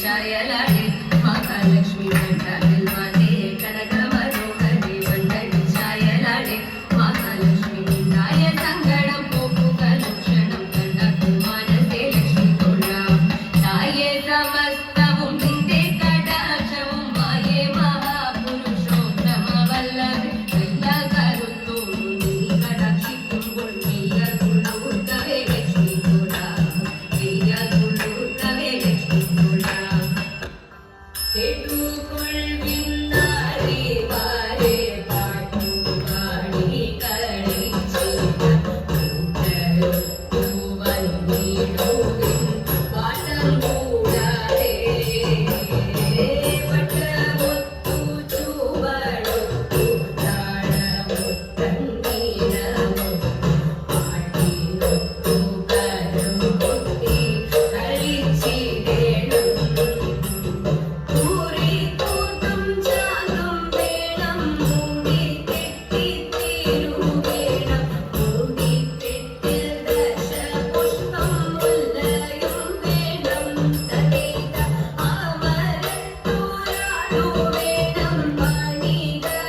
ಛಾಯಲಾಡೆ ಮಹಾಲಕ್ಷ್ಮಿ ಕಂಠ ಕನಕ ಮನೋಹರಿ ಮಂಡಳಿ ಛಾಯಲಾಡೆ ಮಹಾಲಕ್ಷ್ಮಿ ನಿಂದಾಯ ಸಂಗಡಂ ಪೋಪು ಕಲಕ್ಷಣಂ ಕಂಡಕು ಮಾನಸೆ ಲಕ್ಷ್ಮಿ ತೋಳ ತಾಯೇ ಸಮಸ್ತവും നിന്റെ കടാക്ഷവും മായേ മഹാപുരുഷോത്തമവല്ലഭേ എല്ലാ കരുത്തോടും നീ കടാക്ഷിക്കുമ്പോൾ നെയ്യതുള്ളൂർക്കവേ ലക്ഷ്മി തോಳ നെയ്യതുള്ളൂർക്കവേ ലക്ഷ്മി തോಳ കേട്ടുകൊള്ളിന്നാരേ വാരേ പാട്ടുപാടി കളിച്ചിട്ട കൂട്ടരൊത്തു വന്നിടുവിൻ പാട്ടം കൂടാതെ പട്ടമൊത്തു ചുവടൊത്തു താളമൊത്തങ്ങീണമൊത്തു പാട്ടിനൊത്തു കരം കൊട്ടി കളിച്ചിടേണം കൂറിക്കൂട്ടും ചാതും വേണം മൂടിക്കെട്ടിത്തിരുവേണം മൂടിക്കെട്ടിൽ ദശപുഷ്പം മുല്ലയും വേണം തതേത അമരത്തൊരാളു വേണം മണികളെമ്പാടും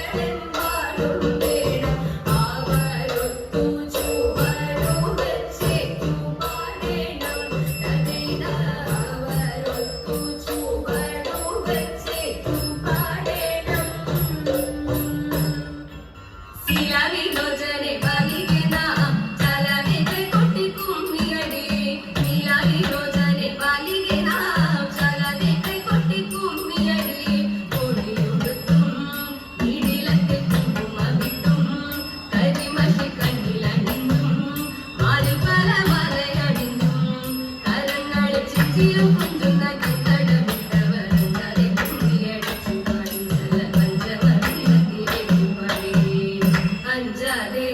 വേണം അവരൊത്തു ചുവടു വെച്ചേറ്റു പാടേണം തതേത അവരൊത്തു ചുവടു വെച്ചേറ്റു പാടേണം ശീലാവിലോചനെ ബാലികെ നാം ചാലവേഗെ കൊട്ടി കുമ്മിയടി ശീലാവിലോചനെ ബാലികെ നാം ചാലവേഗെ കൊട്ടി കുമ്മിയടി കൊടിയുടുത്തും നീടിലത്തിൽ കുങ്കുമമിട്ടും കരിമഷി കണ്ണിലണിഞ്ഞും മാറിപ്പല മറയണിഞ്ഞും കരങ്ങളിൽ ചിച്ചിയും കുഞ്ചുന്ന കിത്തടമിട്ടവരഞ്ചാതെ കുമ്മിയടിച്ചു പാടി നല്ല പഞ്ചവർണ്ണത്തിലേക്ക് പാടി അഞ്ചാതെ